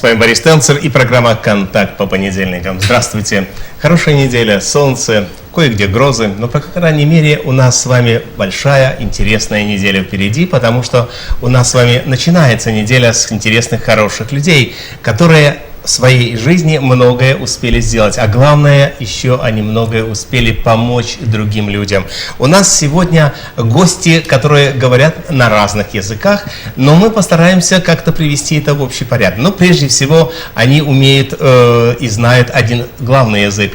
С вами Борис Тенцер и программа «Контакт» по понедельникам. Здравствуйте. Хорошая неделя, солнце, кое-где грозы, но, по крайней мере, у нас с вами большая, интересная неделя впереди, потому что у нас с вами начинается неделя с интересных, хороших людей, которые в своей жизни многое успели сделать, а главное, еще они многое успели помочь другим людям. У нас сегодня гости, которые говорят на разных языках, но мы постараемся как-то привести это в общий порядок. Но прежде всего, они умеют и знают один главный язык.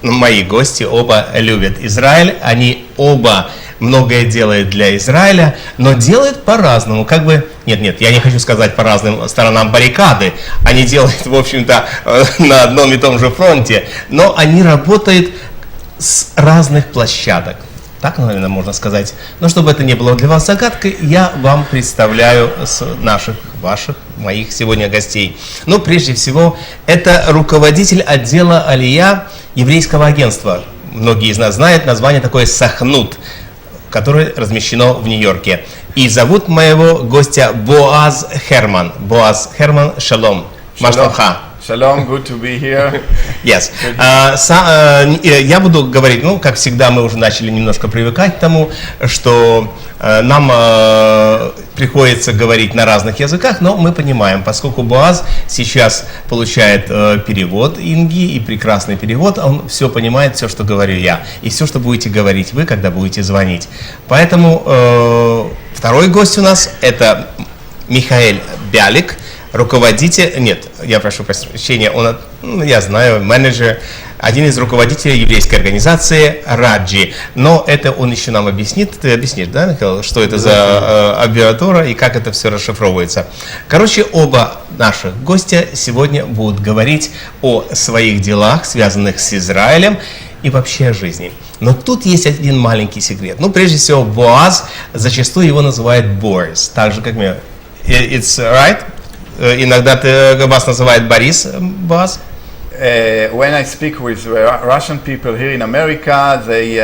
Мои гости оба любят Израиль, они оба многое делают для Израиля, но делают по-разному, Нет, я не хочу сказать по разным сторонам баррикады, они делают, в общем-то, на одном и том же фронте, но они работают с разных площадок. Так, наверное, можно сказать. Но чтобы это не было для вас загадкой, я вам представляю моих сегодня гостей. Но прежде всего, это руководитель отдела Алия еврейского агентства. Многие из нас знают название такое «Сахнут», которое размещено в Нью-Йорке. И зовут моего гостя BOAZ HERMAN. BOAZ HERMAN, шалом. Машломха. Shalom, good to be here. Yes. Я буду говорить, как всегда, мы уже начали немножко привыкать к тому, что нам приходится говорить на разных языках, но мы понимаем, поскольку BOAZ сейчас получает перевод Инги, и прекрасный перевод, он все понимает, все, что говорю я, и все, что будете говорить вы, когда будете звонить. Поэтому второй гость у нас это BIALIK, руководитель, я прошу прощения, я знаю, менеджер, один из руководителей еврейской организации RAJE. Но это он еще нам объяснит. Ты объяснишь, да, Михаил, что это за аббревиатура и как это все расшифровывается. Короче, оба наших гостя сегодня будут говорить о своих делах, связанных с Израилем, и вообще о жизни. Но тут есть один маленький секрет. Прежде всего, BOAZ, зачастую его называют BORIS, так же, как меня. It's right? Иногда вас называют Борис, BOAZ? When I speak with Russian people here in America, they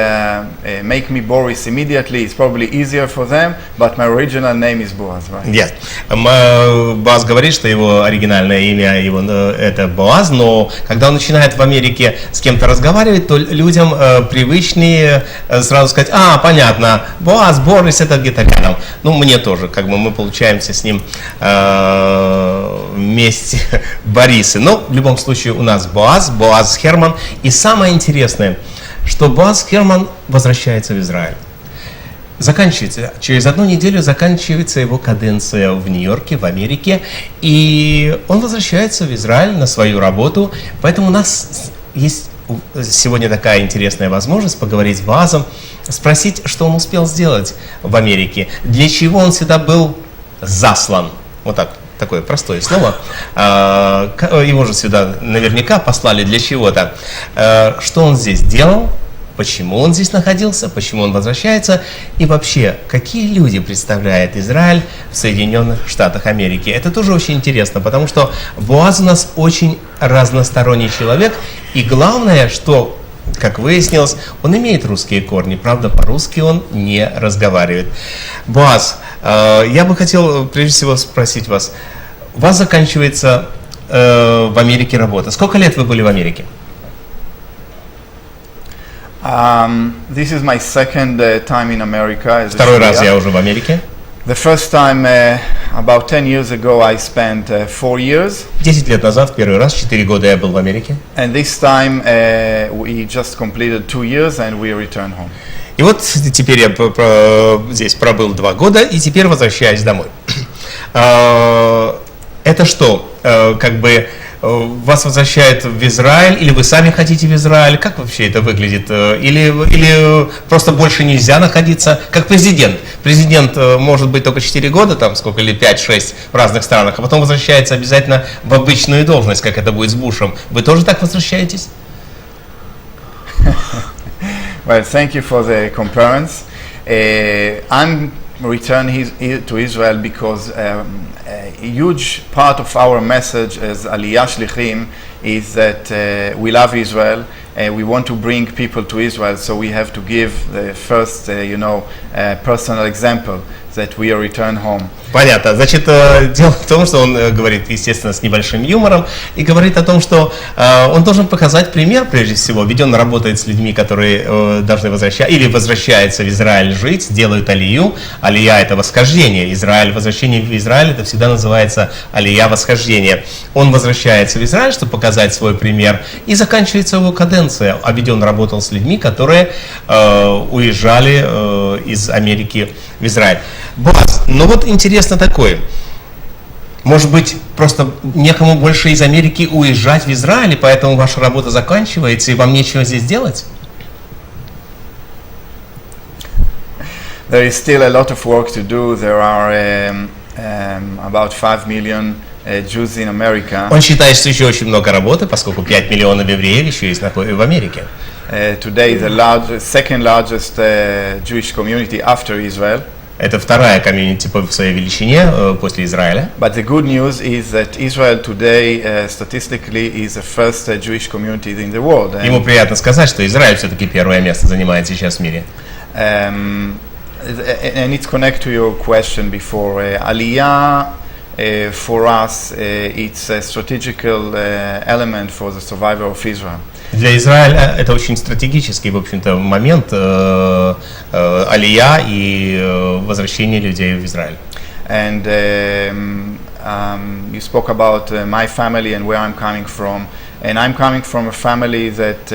make me Boris immediately. It's probably easier for them, but my original name is BOAZ, right? Yes. BOAZ говорит, что его оригинальное имя это BOAZ, но когда он начинает в Америке с кем-то разговаривать, то людям привычнее сразу сказать: понятно, BOAZ, Борис, это где-то рядом. Мне тоже, мы получаемся с ним вместе Борисы. Но в любом случае у нас BOAZ HERMAN. И самое интересное, что BOAZ HERMAN возвращается в Израиль. Через одну неделю заканчивается его каденция в Нью-Йорке, в Америке. И он возвращается в Израиль на свою работу. Поэтому у нас есть сегодня такая интересная возможность поговорить с BOAZ, спросить, что он успел сделать в Америке, для чего он сюда был заслан. Вот так. Такое простое слово. Его же сюда наверняка послали для чего-то. Что он здесь делал, почему он здесь находился, почему он возвращается, и вообще, какие люди представляет Израиль в Соединенных Штатах Америки. Это тоже очень интересно, потому что BOAZ у нас очень разносторонний человек, и главное, что, как выяснилось, он имеет русские корни, правда, по-русски он не разговаривает. BOAZ, я бы хотел прежде всего спросить вас, у вас заканчивается в Америке работа. Сколько лет вы были в Америке? This is my second time in America. Второй раз я уже в Америке. The first time, about 10 years ago, I spent 4 years. 10 лет назад, в первый раз, 4 года я был в Америке. And this time, we just completed 2 years and we returned home. И вот теперь я здесь пробыл 2 года и теперь возвращаюсь домой. Это что, вас возвращают в Израиль, или вы сами хотите в Израиль? Как вообще это выглядит? Или просто больше нельзя находиться? Как президент. Президент может быть только 4 года, или 5-6 в разных странах, а потом возвращается обязательно в обычную должность, как это будет с Бушем. Вы тоже так возвращаетесь? Well, thank you for the comparison. I'm returned to Israel because a huge part of our message as Aliyah Shlichim is that we love Israel. We want to bring people to Israel, so we have to give the first, personal example. that we return home. Понятно. Значит, дело в том, что он говорит, естественно, с небольшим юмором, и говорит о том, что он должен показать пример, прежде всего, ведь он работает с людьми, которые должны возвращаться, или возвращаются в Израиль жить, делают алию. Алия — это восхождение. Израиль, возвращение в Израиль, это всегда называется алия, восхождение. Он возвращается в Израиль, чтобы показать свой пример, и заканчивается его каденция. А ведь он работал с людьми, которые уезжали из Америки в Израиль. БОАЗ, ну вот интересно такое. Может быть, просто некому больше из Америки уезжать в Израиль, и поэтому ваша работа заканчивается, и вам нечего здесь делать? There is still a lot of work to do. There are about 5 million Jews in America. Он считает, что еще очень много работы, поскольку 5 миллионов евреев еще есть в Америке. Today, the second largest Jewish community after Israel. Это вторая комьюнити по своей величине после Израиля. But the good news is that Israel today, statistically, is the first Jewish community in the world. Ему приятно сказать, что Израиль все-таки первое место занимает сейчас в мире. And it's connected to your question before. Aliyah, for us, it's a strategical element for the survival of Israel. Для Израиля это очень стратегический, в общем-то, момент алия и возвращение людей в Израиль. And you spoke about my family and where I'm coming from. And I'm coming from a family that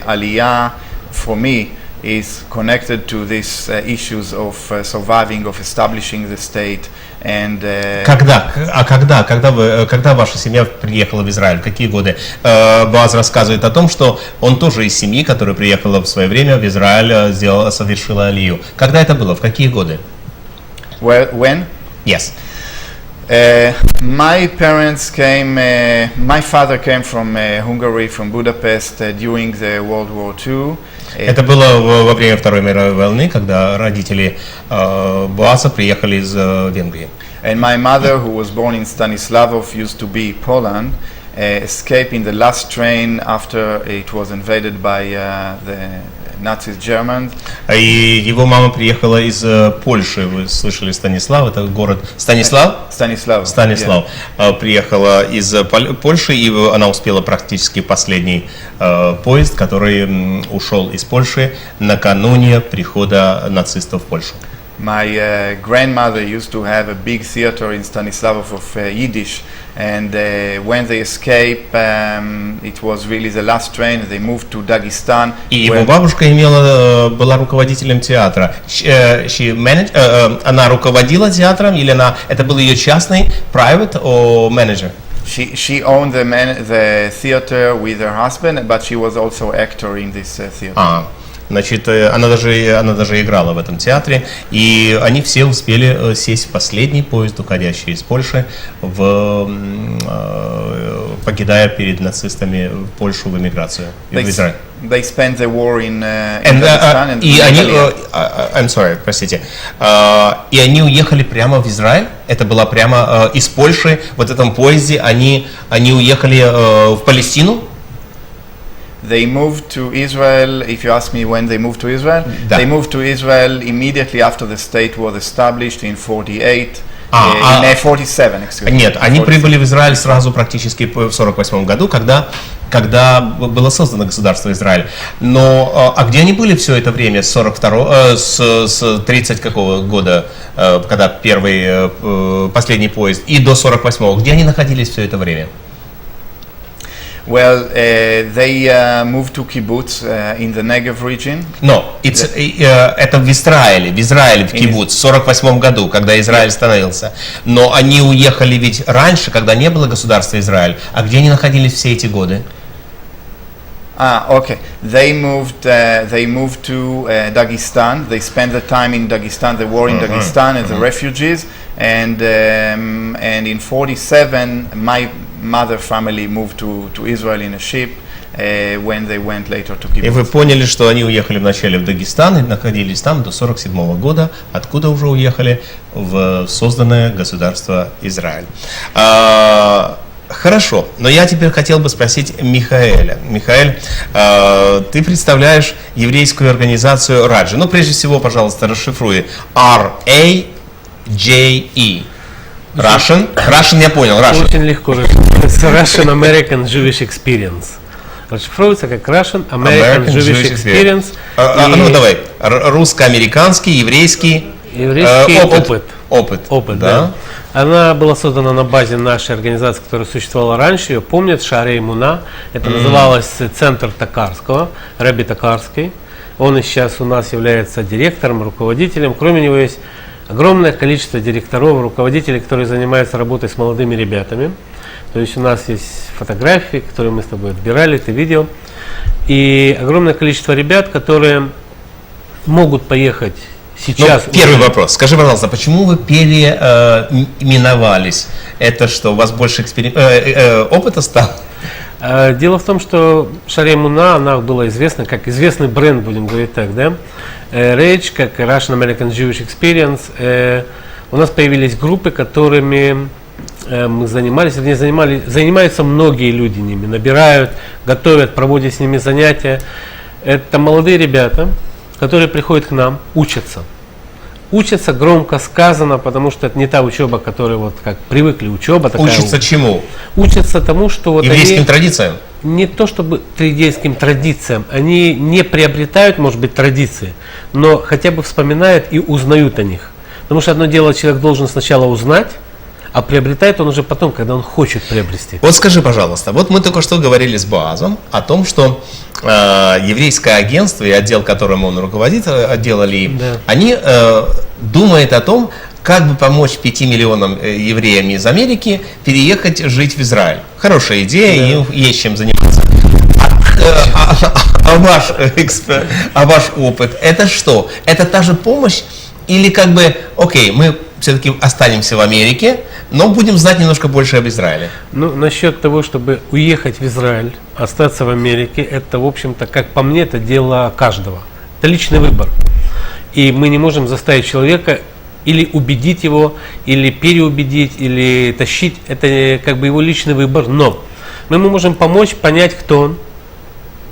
aliyah, for me, is connected to these issues of surviving, of establishing the state. And, когда ваша семья приехала в Израиль? В какие годы? БОАЗ рассказывает о том, что он тоже из семьи, которая приехала в свое время в Израиль, совершила алию. Когда это было? В какие годы? When? Yes. My parents came, my father came from Hungary, from Budapest during the World War II. Это было во время Второй мировой войны, когда родители БОАЗа приехали из Венгрии. And my mother, who was born in Stanislavov, used to be Poland, escaped in the last train after it was invaded by the Nazi Germans. И его мама приехала из Польши. Вы слышали Станислав? Это город Станислав? Станислав. Станислав. Yeah. Приехала из Польши, и она успела практически последний поезд, который ушел из Польши накануне прихода нацистов в Польшу. My grandmother used to have a big theater in Stanislavov of Yiddish, and when they escaped, it was really the last train. They moved to Dagestan. И его бабушка была руководителем театра. Она руководила театром, или это был ее частный private or manager? She owned the theater with her husband, but she was also actor in this theater. Значит, она даже играла в этом театре, и они все успели сесть в последний поезд, уходящий из Польши, покидая перед нацистами Польшу в эмиграцию, в Израиль. They spent the war in Dagestan and I'm sorry, простите. И они уехали прямо в Израиль. Это было прямо из Польши. Вот в этом поезде они уехали в Палестину. They moved to Israel. If you ask me when they moved to Israel, да. They moved to Israel immediately after the state was established in 48. 47, excuse me. Нет, они прибыли в Израиль сразу практически в 48 году, когда было создано государство Израиль. Но где они были все это время с 30 какого года, когда последний поезд, и до 48-го? Где они находились все это время? Well, they moved to kibbutz in the Negev region. Но это в Израиле, в кибуц, в 48 году, когда Израиль становился. Но они уехали ведь раньше, когда не было государства Израиль. А где они находились все эти годы? Okay. They moved to Dagestan. They spent the time in Dagestan, the war in Dagestan, as the refugees. And in 47, my mother family moved to Israel in a ship when they went later to Kibbutz. И вы поняли, что они уехали вначале в Дагестан и находились там до 47 года, откуда уже уехали в созданное государство Израиль. Хорошо, но я теперь хотел бы спросить Михаэля. Михаэль, ты представляешь еврейскую организацию RAJE. Ну, прежде всего, пожалуйста, расшифруй. RAJE. R-A-J-E. Russian я понял, Russian. Очень легко расшифровывается. Russian American Jewish Experience. Расшифровывается как Russian American Jewish Experience. Ну давай, русско-американский, еврейский опыт, да. Она была создана на базе нашей организации, которая существовала раньше. Ее помнят, Шарей Муна. Это называлось Центр Токарского, Рэби Токарский. Он и сейчас у нас является директором, руководителем. Кроме него есть огромное количество директоров, руководителей, которые занимаются работой с молодыми ребятами. То есть у нас есть фотографии, которые мы с тобой отбирали, ты видел. И огромное количество ребят, которые могут поехать сейчас. Ну, первый вопрос. Скажи, пожалуйста, почему вы переименовались? Это что, у вас больше опыта стало? Дело в том, что Шарей Муна, она была известна, как известный бренд, будем говорить так, да? RAJE, как Russian American Jewish Experience. У нас появились группы, которыми мы занимались, занимаются многие люди ними, набирают, готовят, проводят с ними занятия. Это молодые ребята, которые приходят к нам, учатся. Учатся громко сказано, потому что это не та учеба, которая вот как привыкли, учеба такая. Учатся чему? Учатся тому, что вот еврейским традициям? Не то чтобы еврейским традициям, они не приобретают, может быть, традиции, но хотя бы вспоминают и узнают о них. Потому что одно дело, человек должен сначала узнать, а приобретает он уже потом, когда он хочет приобрести. Вот скажи, пожалуйста, вот мы только что говорили с БОАЗом о том, что еврейское агентство и отдел, которым он руководит, отдел Алии, да, они думают о том, как бы помочь 5 миллионам евреям из Америки переехать жить в Израиль. Хорошая идея, да, им есть чем заниматься. А ваш опыт, это что? Это та же помощь? Или как бы, окей, мы все-таки останемся в Америке, но будем знать немножко больше об Израиле? Ну, насчет того, чтобы уехать в Израиль, остаться в Америке, это, в общем-то, как по мне, это дело каждого. Это личный выбор. И мы не можем заставить человека или убедить его, или переубедить, или тащить. Это как бы его личный выбор. Но мы ему можем помочь понять, кто он.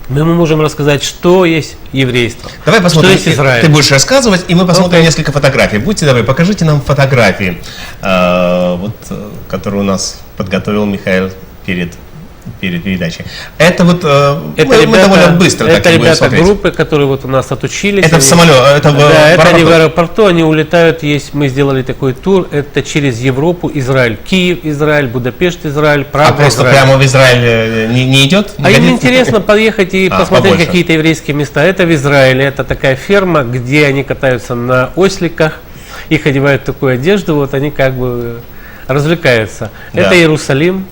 Мы ему можем рассказать, что есть еврейство. Давай посмотрим, что есть Израиль. Ты будешь рассказывать, и мы посмотрим несколько фотографий. Будьте добры, покажите нам фотографии, которые у нас подготовил Михаил перед передачей. Это вот мы довольно быстро это так ребята смотреть. Группы, которые вот у нас отучились. Это в самолете, это это они в аэропорту, они улетают. Мы сделали такой тур. Это через Европу, Израиль, Киев, Израиль, Будапешт, Израиль, Прага. А просто Израиль. прямо в Израиль не идет? А им интересно поехать и посмотреть побольше какие-то еврейские места. Это в Израиле, это такая ферма, где они катаются на осликах, их одевают в такую одежду, вот они как бы развлекаются. Да. Это Иерусалим.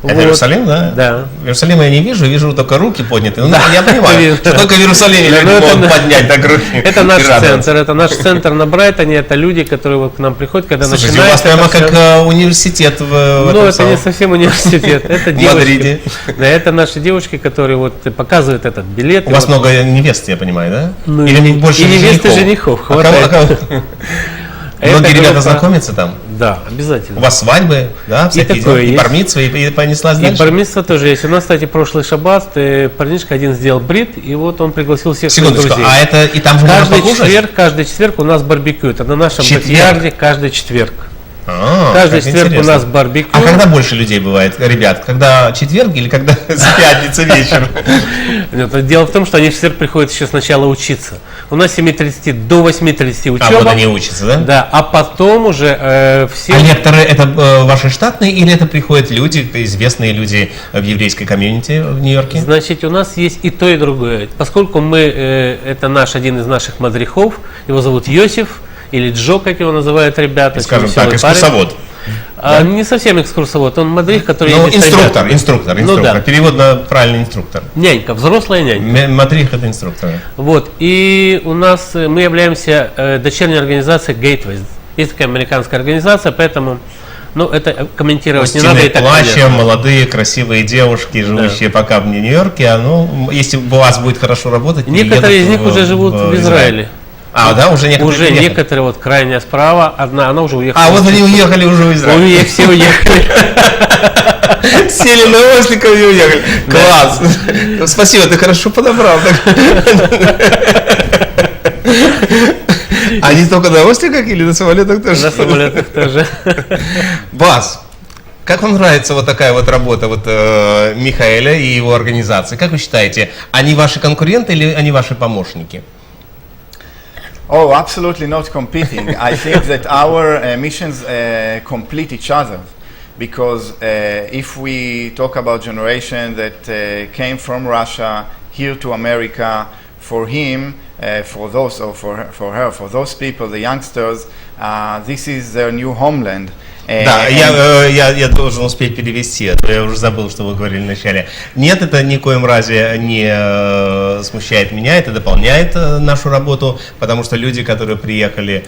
Это вот. Иерусалим, да? Да. Иерусалима я не вижу только руки подняты. Ну, Да. я понимаю, что только в Иерусалиме люди могут поднять так руки. Это наш центр, это наш центр на Брайтоне, это люди, которые вот к нам приходят, когда Слушайте, начинается. у вас прямо как университет в Ну, это не совсем университет, это девочки. Мадриде. Да, это наши девочки, которые вот показывают этот билет. У вас много невест, я понимаю, да? Ну, или больше и невест и женихов. Многие ребята знакомятся там? Да, обязательно. У вас свадьбы, да, всякие, и бар-мицвы, и понеслась дальше? И бар-мицва тоже есть. У нас, кстати, прошлый шаббат парнишка один сделал брит, и вот он пригласил всех своих друзей. А это и там же можно покушать? Каждый четверг у нас барбекю. Это на нашем бэк-ярде каждый четверг. Каждый четверг интересно. У нас барбекю. А когда больше людей бывает, ребят? Когда четверг или когда с пятницы вечером? Дело в том, что они в четверг приходят еще сначала учиться. У нас с 7:30 до 8:30 учеба. А вот они учатся, да? Да, а потом уже все... А лекторы это ваши штатные или это приходят люди, известные люди в еврейской комьюнити в Нью-Йорке? Значит, у нас есть и то, и другое. Поскольку мы, это один из наших мадрихов, его зовут Йосиф, или Джо, как его называют ребята. Скажем так, экскурсовод. Да? Не совсем экскурсовод, он мадрих, который... Ну, инструктор. Ну, да. Перевод на правильный инструктор. Нянька, взрослая нянька. Мадрих это инструктор. Вот, и у нас, мы являемся дочерней организацией Gateway. Есть такая американская организация, поэтому... Ну, это комментировать не надо. И так плачем, молодые, красивые девушки, живущие пока в Нью-Йорке. Если БОАЗ будет хорошо работать... Некоторые из них уже живут в Израиле. А, да, уже некоторые? Уже некоторые, вот крайняя справа, она уже уехала. А, вот они уехали уже в Израиль. У них все уехали. Сели на осликов и уехали. Класс. Спасибо, ты хорошо подобрал. Они только на остриках или на самолетах тоже? На самолетах тоже. БОАЗ. Как вам нравится вот такая вот работа вот, Михаэля и его организации? Как вы считаете, они ваши конкуренты или они ваши помощники? Oh, absolutely not competing. I think that our missions complete each other. Because if we talk about generation that came from Russia here to America, for him, for those or for her, for those people, the youngsters, this is their new homeland. Да, я должен успеть перевести, а то я уже забыл, что вы говорили вначале. Нет, это ни в коем разе не смущает меня, это дополняет нашу работу, потому что люди, которые приехали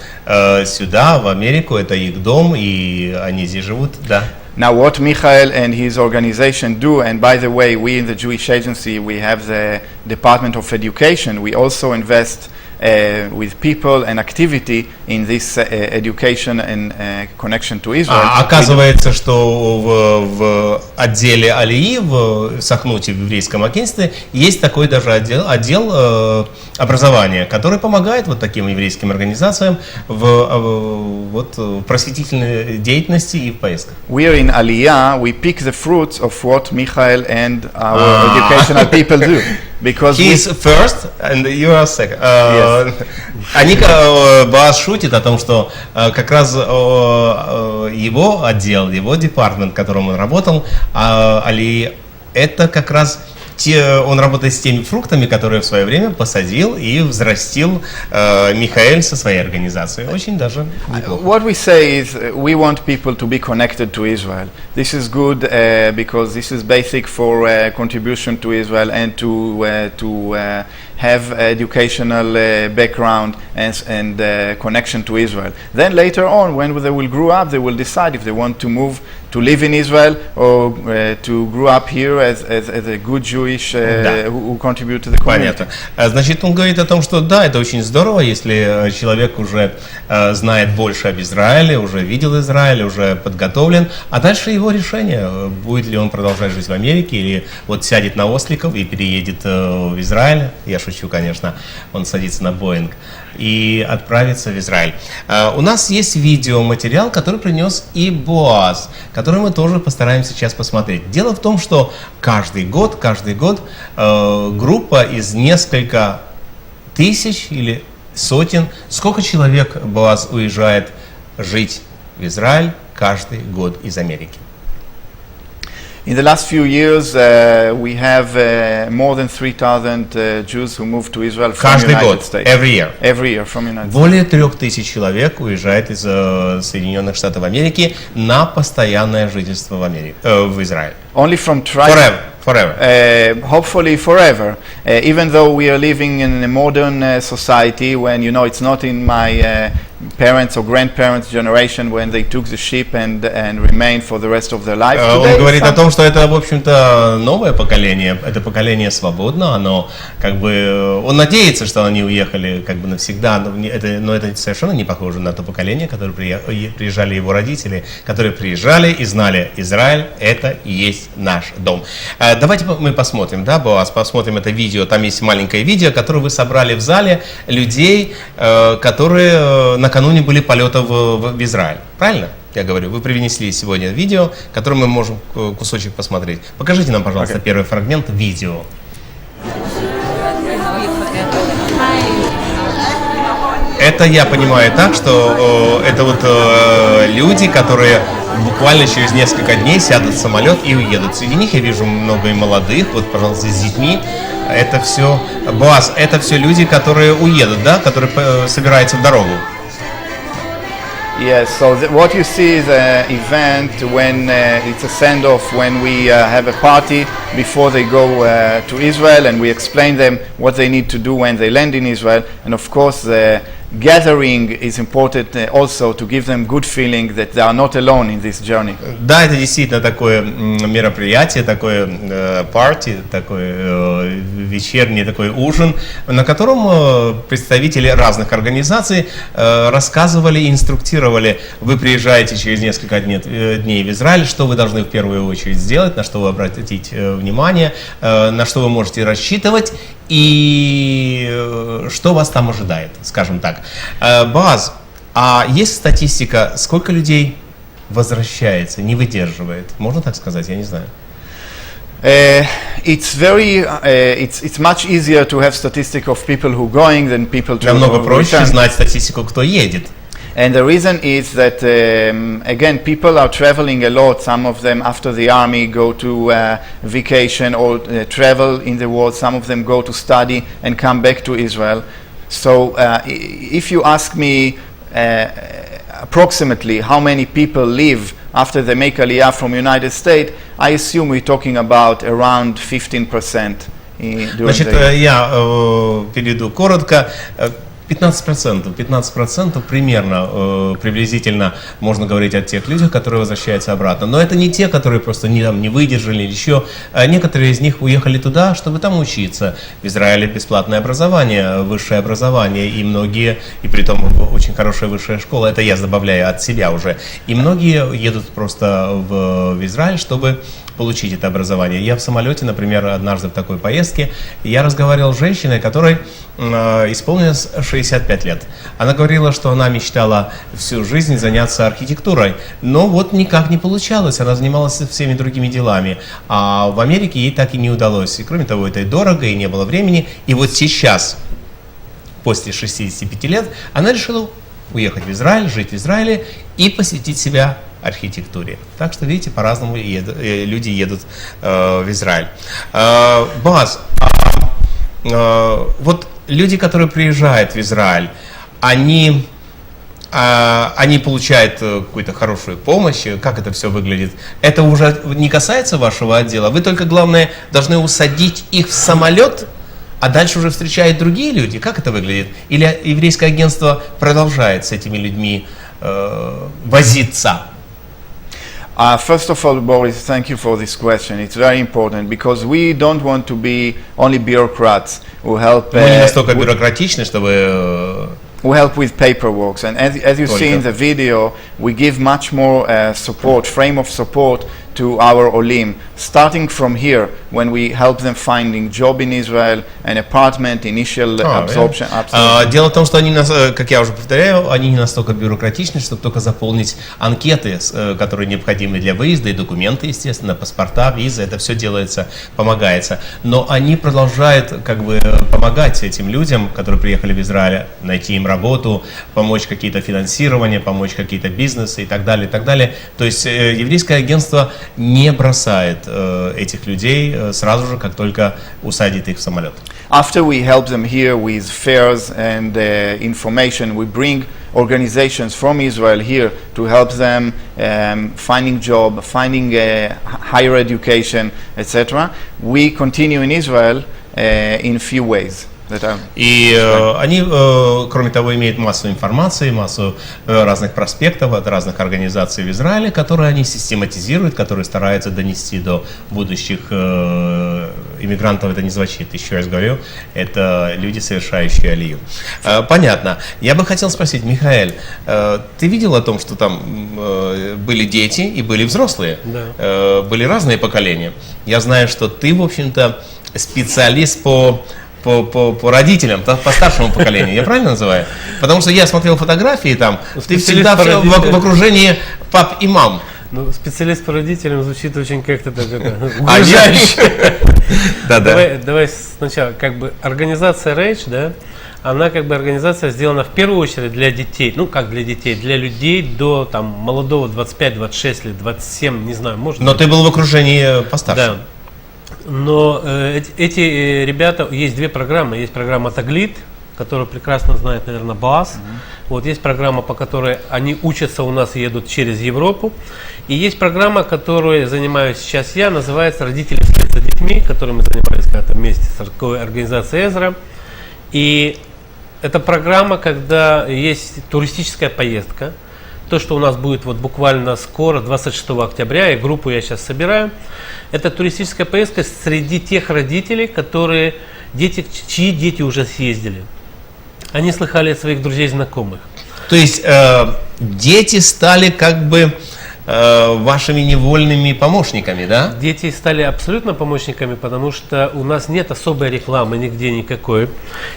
сюда, в Америку, это их дом, и они здесь живут, да. Now, what Michael and his organization do, and by the way, we in the Jewish Agency, we have the Department of Education. We also invest with people and activity in this education and connection to Israel. Оказывается, что в отделе Алии, в Сахнуте, в еврейском агентстве, есть такой даже отдел образования, который помогает вот таким еврейским организациям в просветительной деятельности и в поездках. We are in Aliyah, we pick the fruits of what Michael and our educational people do. Because he is first and you are second. Yes. Они, БОАЗ шутит о том, что как раз его отдел, его департамент, в котором он работал, Али, это как раз он работает с теми фруктами, которые в свое время посадил и взрастил Михаэль со своей организацией. Очень даже неплохо. What we say is we want people to be connected to Israel. This is good because this is basic for contribution to Israel and to have educational background and connection to Israel. Then later on, when they will grow up, they will decide if they want to move to live in Israel or to grow up here as a good Jewish who contribute to the community. Понятно. Значит, он говорит о том, что да, это очень здорово, если человек уже знает больше об Израиле, уже видел Израиль, уже подготовлен, а дальше его решение, будет ли он продолжать жить в Америке или вот сядет на осликов и переедет в Израиль. Я шучу, конечно, он садится на Боинг и отправится в Израиль. У нас есть видеоматериал, который принес и БОАЗ, который мы тоже постараемся сейчас посмотреть. Дело в том, что каждый год группа из несколько тысяч или сотен, сколько человек БОАЗ уезжает жить в Израиль каждый год из Америки? In the last few years, we have more than 3,000 Jews who moved to Israel from the United States. Every year. Every year from United States. Более 3000 человек уезжает из Соединенных Штатов Америки на постоянное жительство в Израиле. Only from Forever. Hopefully forever. Even though we are living in a modern society when, you know, it's not in my parents or grandparents' generation when they took the ship and remained for the rest of their life. Он говорит о том, что это, в общем-то, новое поколение, это поколение свободно, оно как бы, он надеется, что они уехали как бы навсегда, но это совершенно не похоже на то поколение, которое приезжали его родители, которые приезжали и знали, Израиль это и есть наш дом. Давайте мы посмотрим, да, БОАЗ, посмотрим это видео, там есть маленькое видео, которое вы собрали в зале людей, которые накануне были полета в Израиль, правильно? Я говорю, вы принесли сегодня видео, которое мы можем кусочек посмотреть. Покажите нам, пожалуйста, первый фрагмент видео. Это я понимаю так, что это вот люди, которые буквально через несколько дней сядут в самолет и уедут. Среди них я вижу много и молодых, вот, пожалуйста, с детьми. Это все, БОАЗ, это все люди, которые уедут, да, которые собираются в дорогу. Yes, so what you see is an event when it's a send-off, when we have a party before they go to Israel, and we explain them what they need to do when they land in Israel. And of course, the gathering is important also to give them good feeling that they are not alone in this journey. Да, это действительно такое мероприятие, такое парти, такой вечерний такой ужин, на котором представители разных организаций рассказывали и инструктировали: вы приезжаете через несколько дней в Израиль, что вы должны в первую очередь сделать, на что вы обратить внимание, на что вы можете рассчитывать и что вас там ожидает, скажем так. Так, БОАЗ, а есть статистика, сколько людей возвращается, не выдерживает? Можно так сказать? Я не знаю. It's much easier to have statistic of people who going than people to Намного проще return. знать статистику, кто едет. And the reason is that, again, people are traveling a lot. Some of them after the army go to vacation or travel in the world. Some of them go to study and come back to Israel. So if you ask me approximately how many people leave after they make Aliyah from United States, I assume we're talking about around 15% during Значит, the year. я перейду коротко. 15% примерно, приблизительно можно говорить о тех людях, которые возвращаются обратно. Но это не те, которые просто не выдержали или еще. Некоторые из них уехали туда, чтобы там учиться. В Израиле бесплатное образование, высшее образование, и многие, и при том очень хорошая высшая школа, это я добавляю от себя уже. И многие едут просто в Израиль, чтобы получить это образование. Я в самолете, например, однажды в такой поездке, я разговаривал с женщиной, которой исполнилось 65 лет. Она говорила, что она мечтала всю жизнь заняться архитектурой, но вот никак не получалось, она занималась всеми другими делами, а в Америке ей так и не удалось. И кроме того, это и дорого, и не было времени. И вот сейчас, после 65 лет, она решила уехать в Израиль, жить в Израиле и посвятить себя архитектуре. Так что, видите, по-разному люди едут в Израиль. БОАЗ, вот люди, которые приезжают в Израиль, они получают какую-то хорошую помощь, как это все выглядит. Это уже не касается вашего отдела. Вы только, главное, должны усадить их в самолет, а дальше уже встречают другие люди. Как это выглядит? Или еврейское агентство продолжает с этими людьми возиться? First of all, Boris, thank you for this question. It's very important because we don't want to be only bureaucrats who help. Мы не настолько бюрократичны, чтобы who help with paperwork. And as you see in the video, we give much more support, frame of support to our Olim, starting from here, when we help them finding job in Israel, an apartment, initial absorption. Дело в том, что они, как я уже повторяю, они не настолько бюрократичны, чтобы только заполнить анкеты, которые необходимы для выезда, и документы, естественно, паспорта, визы, это все делается, помогается. Но они продолжают как бы помогать этим людям, которые приехали в Израиль, найти им работу, помочь какие-то финансирования, помочь какие-то бизнесы и так далее, и так далее. То есть еврейское агентство не бросает этих людей сразу же, как только усадит их в самолет. After we help them here with fairs and information, we bring organizations from Israel here to help them finding job, finding higher education, etc. We continue in Israel in few ways. И они, кроме того, имеют массу информации, массу разных проспектов от разных организаций в Израиле, которые они систематизируют, которые стараются донести до будущих иммигрантов. Это не звучит, еще раз говорю, это люди, совершающие алию. Понятно. Я бы хотел спросить, Михаэль, ты видел о том, что там были дети и были взрослые? Да. Были разные поколения. Я знаю, что ты, в общем-то, специалист по родителям, по старшему поколению, я правильно называю? Потому что я смотрел фотографии там, ты всегда в окружении пап и мам. Ну, специалист по родителям звучит очень как-то так угрожающе. Давай сначала, как бы организация RAJE, да, она как бы организация сделана в первую очередь для детей, ну как для детей, для людей до там молодого 25-26 лет, 27, не знаю, может. Но ты был в окружении постарше. Да. Но эти ребята, есть две программы. Есть программа Таглит, которую прекрасно знает, наверное, БОАЗ. Вот есть программа, по которой они учатся у нас и едут через Европу. И есть программа, которой занимаюсь сейчас я, называется «Родители вслед за детьми», которой мы занимались когда-то вместе с организацией «Эзра». И это программа, когда есть туристическая поездка. То, что у нас будет вот буквально скоро, 26 октября, и группу я сейчас собираю, это туристическая поездка среди тех родителей, чьи дети уже съездили. Они слыхали от своих друзей и знакомых. То есть дети стали как бы вашими невольными помощниками, да? Дети стали абсолютно помощниками, потому что у нас нет особой рекламы нигде никакой.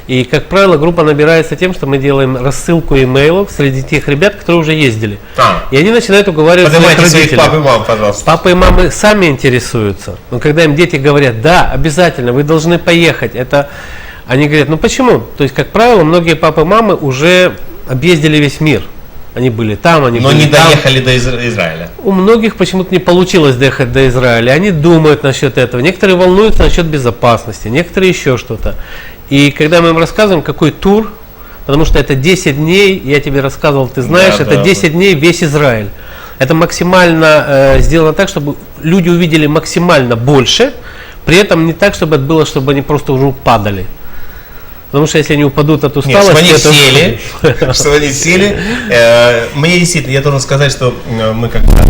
И, как правило, группа набирается тем, что мы делаем рассылку имейлов среди тех ребят, которые уже ездили. И они начинают уговаривать своих родителей. Папы и мам, пожалуйста. Папы и мамы сами интересуются. Но когда им дети говорят, да, обязательно, вы должны поехать, это... Они говорят, ну почему? То есть, как правило, многие папы и мамы уже объездили весь мир. Они были там, они но были не там. доехали до Израиля. У многих почему-то не получилось доехать до Израиля. Они думают насчет этого. Некоторые волнуются насчет безопасности, некоторые еще что-то. И когда мы им рассказываем, какой тур, потому что это 10 дней, я тебе рассказывал, ты знаешь, да, это 10 дней весь Израиль. Это максимально сделано так, чтобы люди увидели максимально больше, при этом не так, чтобы это было, чтобы они просто уже падали. Потому что если они упадут от усталости... Чтобы они сели. Мне действительно, я должен сказать, что мы когда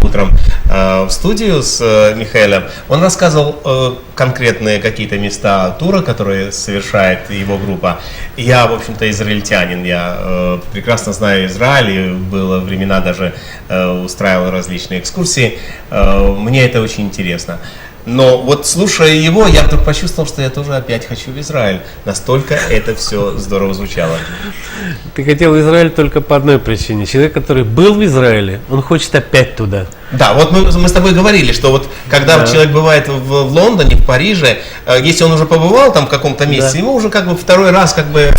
утром в студию с Михаилом, он рассказывал конкретные какие-то места тура, которые совершает его группа. Я, в общем-то, израильтянин, я прекрасно знаю Израиль, и было времена даже устраивал различные экскурсии. Мне это очень интересно. Но вот слушая его, я вдруг почувствовал, что я тоже опять хочу в Израиль. Настолько это все здорово звучало. Ты хотел в Израиль только по одной причине. Человек, который был в Израиле, он хочет опять туда. Да, вот мы с тобой говорили, что вот когда человек бывает в Лондоне, в Париже, если он уже побывал там в каком-то месте, ему уже как бы второй раз как бы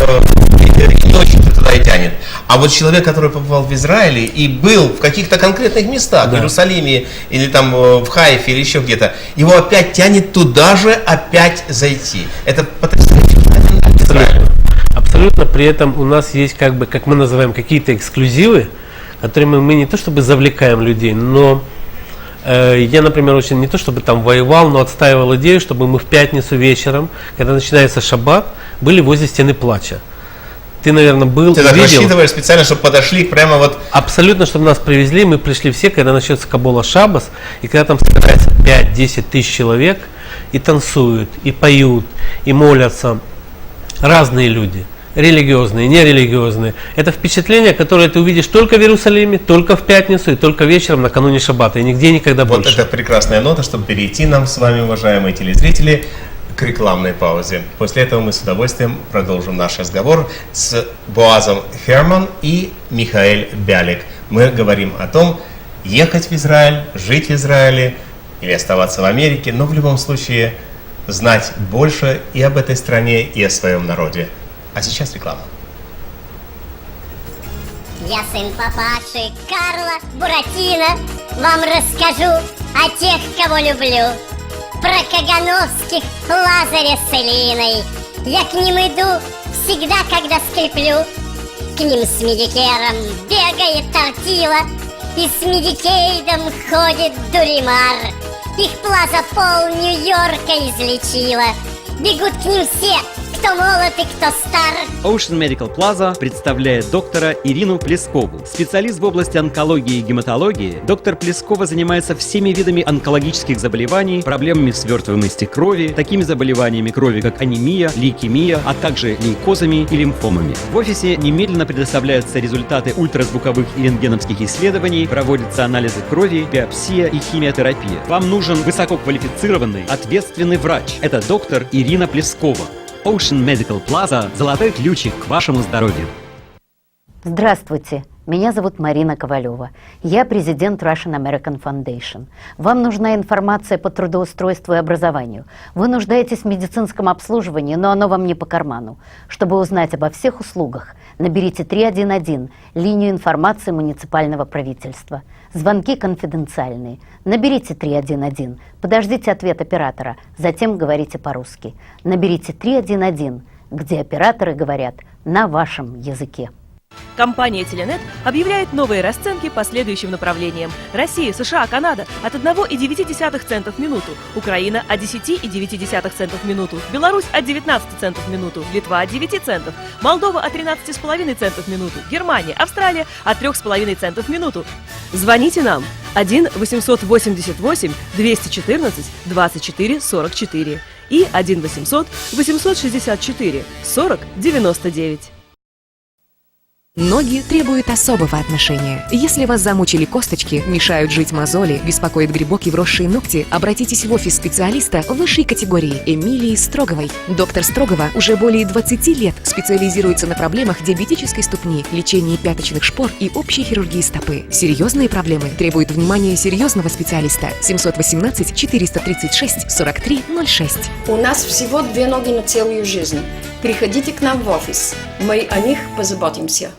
не очень туда и тянет. А вот человек, который побывал в Израиле и был в каких-то конкретных местах, в Иерусалиме или там в Хайфе или еще где-то, его опять тянет туда же опять зайти. Это потрясающе. Абсолютно. При этом у нас есть, как бы, как мы называем, какие-то эксклюзивы, которыми мы не то чтобы завлекаем людей, но я, например, очень не то чтобы там воевал, но отстаивал идею, чтобы мы в пятницу вечером, когда начинается шаббат, были возле стены плача. Ты, наверное, был. Ты так рассчитываешь специально, чтобы подошли прямо вот... Абсолютно, чтобы нас привезли. Мы пришли все, когда начнется Кабола Шаббас, и когда там собирается 5-10 тысяч человек, и танцуют, и поют, и молятся. Разные люди. Религиозные, нерелигиозные. Это впечатление, которое ты увидишь только в Иерусалиме, только в пятницу и только вечером накануне шаббата. И нигде никогда больше. Вот это прекрасная нота, чтобы перейти нам с вами, уважаемые телезрители, к рекламной паузе. После этого мы с удовольствием продолжим наш разговор с Боазом HERMAN и Михаэль BIALIK. Мы говорим о том, ехать в Израиль, жить в Израиле или оставаться в Америке, но в любом случае знать больше и об этой стране, и о своем народе. А сейчас реклама. Я сын папаши Карла Буратино, вам расскажу о тех, кого люблю. Про Кагановских, Лазаря с Элиной. Я к ним иду всегда, когда скреплю. К ним с Медикером бегает Тортила, и с Медикейдом ходит Дуримар. Их плаза пол Нью-Йорка излечила. Бегут к ним все, кто молод и кто стар. Ocean Medical Plaza представляет доктора Ирину Плескову. Специалист в области онкологии и гематологии, доктор Плескова занимается всеми видами онкологических заболеваний, проблемами свертываемости крови, такими заболеваниями крови, как анемия, лейкемия, а также лейкозами и лимфомами. В офисе немедленно предоставляются результаты ультразвуковых и рентгеновских исследований, проводятся анализы крови, биопсия и химиотерапия. Вам нужен высококвалифицированный, ответственный врач. Это доктор Ирина Плескова. Ocean Medical Plaza – золотой ключик к вашему здоровью. Здравствуйте, меня зовут Марина Ковалева. Я президент Russian American Foundation. Вам нужна информация по трудоустройству и образованию. Вы нуждаетесь в медицинском обслуживании, но оно вам не по карману. Чтобы узнать обо всех услугах, наберите 311, линию информации муниципального правительства. Звонки конфиденциальные. Наберите 311, подождите ответ оператора, затем говорите по-русски. Наберите 311, где операторы говорят на вашем языке. Компания Теленет объявляет новые расценки по следующим направлениям. Россия, США, Канада от 1,9 центов в минуту, Украина от 10,9 центов в минуту, Беларусь от 19 центов в минуту, Литва от 9 центов, Молдова от 13,5 центов в минуту, Германия, Австралия от 3,5 центов в минуту. Звоните нам 1-888-214-24-44 и 1-800-864-40-99. Ноги требуют особого отношения. Если вас замучили косточки, мешают жить мозоли, беспокоит грибок и вросшие ногти, обратитесь в офис специалиста высшей категории Эмилии Строговой. Доктор Строгова уже более 20 лет специализируется на проблемах диабетической ступни, лечении пяточных шпор и общей хирургии стопы. Серьезные проблемы требуют внимания серьезного специалиста. 718 436 43 06. У нас всего 2 ноги на целую жизнь. Приходите к нам в офис. Мы о них позаботимся.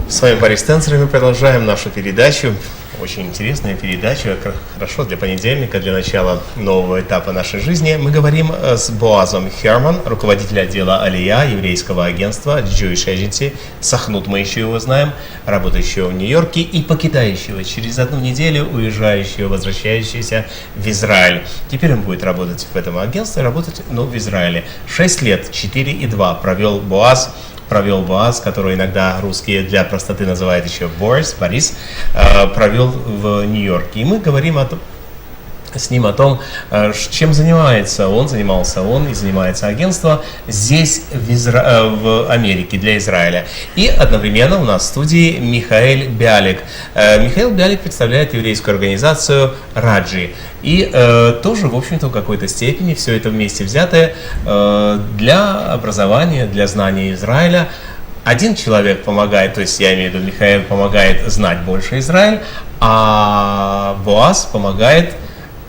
С вами Борис Тензер, и мы продолжаем нашу передачу. Очень интересная передача, хорошо для понедельника, для начала нового этапа нашей жизни. Мы говорим с Боазом HERMAN, руководителем отдела Алия, еврейского агентства Jewish Agency, Сахнут мы еще его знаем, работающего в Нью-Йорке и покидающего через 1 неделю, уезжающего, возвращающегося в Израиль. Теперь он будет работать в этом агентстве, работать, в Израиле. 6 лет, 4,2 провел Боаз, который иногда русские для простоты называют еще Борис, провел в Нью-Йорке. И мы говорим с ним о том, чем занимается он и занимается агентство здесь, в Америке, для Израиля. И одновременно у нас в студии BIALIK. BIALIK представляет еврейскую организацию RAJE. И тоже, в общем-то, в какой-то степени все это вместе взятое для образования, для знания Израиля. Один человек помогает, то есть я имею в виду Михаил, помогает знать больше Израиль, а Боаз помогает,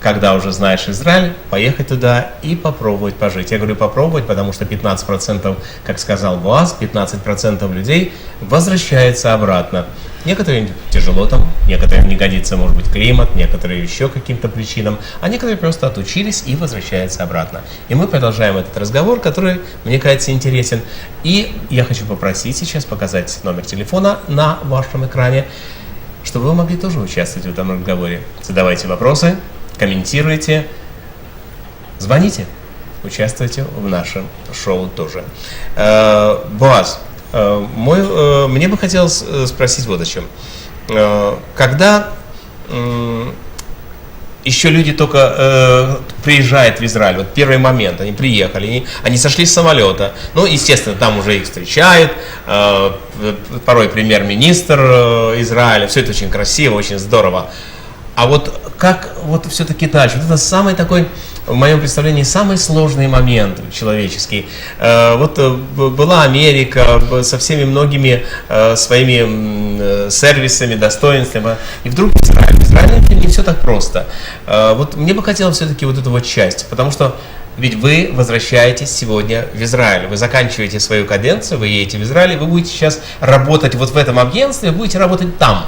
когда уже знаешь Израиль, поехать туда и попробовать пожить. Я говорю попробовать, потому что 15%, как сказал Боаз, 15% людей возвращается обратно. Некоторым тяжело там, некоторым не годится, может быть, климат, некоторые еще каким-то причинам, а некоторые просто отучились и возвращаются обратно. И мы продолжаем этот разговор, который, мне кажется, интересен. И я хочу попросить сейчас показать номер телефона на вашем экране, чтобы вы могли тоже участвовать в этом разговоре. Задавайте вопросы, комментируйте, звоните, участвуйте в нашем шоу тоже. Боаз, мне бы хотелось спросить вот о чем. Когда еще люди только приезжают в Израиль, вот первый момент, они приехали, они сошли с самолета, естественно, там уже их встречают, порой премьер-министр Израиля, все это очень красиво, очень здорово. А вот как все-таки дальше? Вот это самый такой, в моем представлении, самый сложный момент человеческий. Была Америка со всеми многими своими сервисами, достоинствами, и вдруг Израиль. В Израиле не все так просто. Мне бы хотелось все-таки вот эту вот часть, потому что ведь вы возвращаетесь сегодня в Израиль, вы заканчиваете свою каденцию, вы едете в Израиль, и вы будете сейчас работать вот в этом агентстве, будете работать там,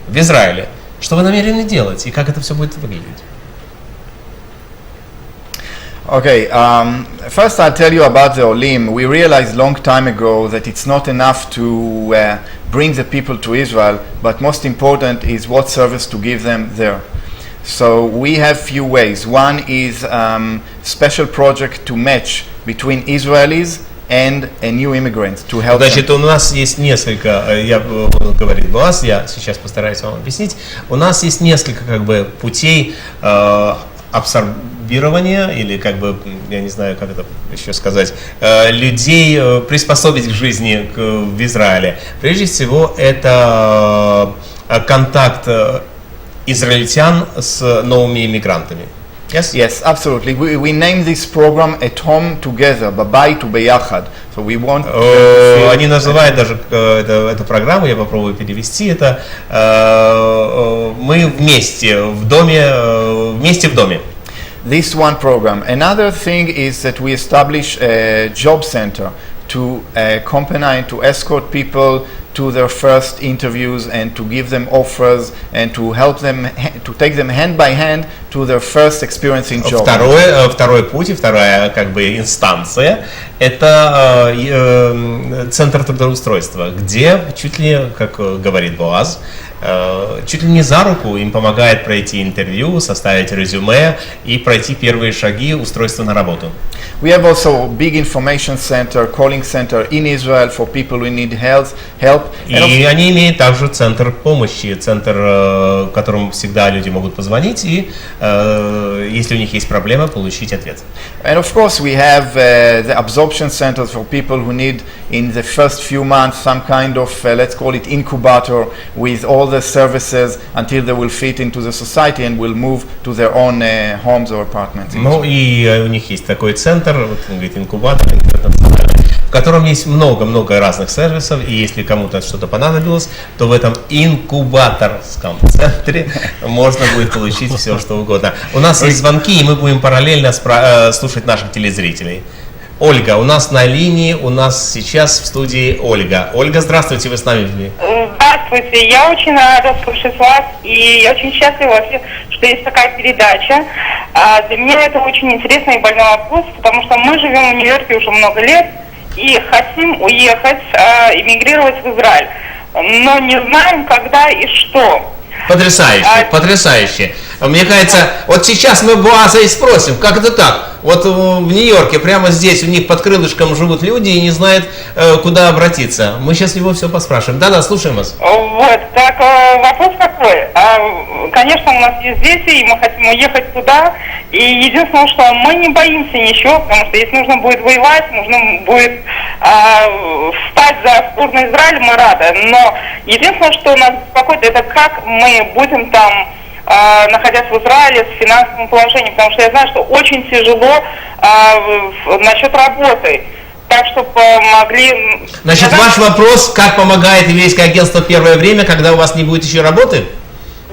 в Израиле. Что вы намерены делать и как это все будет выглядеть? Okay, first I'll tell you about the Olim. We realized long time ago that it's not enough to bring the people to Israel, but most important is what service to give them there. So we have few ways. One is special project to match between Israelis and a new immigrant to help Значит, у нас есть несколько, говорит Боаз, я сейчас постараюсь вам объяснить, у нас есть несколько путей абсорбирования или я не знаю, как это еще сказать, людей приспособить к жизни в Израиле. Прежде всего, это контакт израильтян с новыми иммигрантами. Yes, absolutely. We name this program At Home Together, Babait Ubeyachad. So we want. Они называют даже эту программу, я попробую перевести это. Мы вместе в доме, вместе в доме. This one program. Another thing is that we establish a job center to accompany, to escort people to their first interviews and to give them offers and to help them, to take them hand by hand to their first experience in job. Второй путь и вторая инстанция – это центр трудоустройства, где чуть ли, как говорит Боаз, чуть ли не за руку им помогает пройти интервью, составить резюме и пройти первые шаги устройства на работу. We have also a big information center, calling center in Israel for people who need help. И они имеют также центр помощи, центр, в котором всегда люди могут позвонить и, если у них есть проблема, получить ответ. And of course we have the absorption centers for people who need in the first few months some kind of, let's call it incubator with all the services until they will fit into the society and will move to their own homes or apartments. Ну и у них есть такой центр, вот он говорит, инкубатор, в котором есть много-много разных сервисов, и если кому-то что-то понадобилось, то в этом инкубаторском центре можно будет получить все, что угодно. У нас есть звонки, и мы будем параллельно слушать наших телезрителей. Ольга, у нас на линии, у нас сейчас в студии Ольга. Ольга, здравствуйте, вы с нами? Здравствуйте, я очень рада слышать вас, и я очень счастлива вообще, что есть такая передача. Для меня это очень интересный и больной вопрос, потому что мы живем в Нью-Йорке уже много лет и хотим уехать, эмигрировать в Израиль, но не знаем, когда и что. Потрясающе, потрясающе. Мне кажется, вот сейчас мы БОАЗа и спросим, как это так? Вот в Нью-Йорке, прямо здесь, у них под крылышком живут люди и не знают, куда обратиться. Мы сейчас его все поспрашиваем. Да-да, слушаем вас. Вот, так, вопрос такой. Конечно, у нас есть дети, и мы хотим уехать туда. И единственное, что мы не боимся ничего, потому что если нужно будет воевать, нужно будет встать за сборную Израиля, мы рады. Но единственное, что нас беспокоит, это как мы будем там, находясь в Израиле, с финансовым положением, потому что я знаю, что очень тяжело насчет работы. Так что помогли... Значит, ваш вопрос, как помогает еврейское агентство «Первое время», когда у вас не будет еще работы?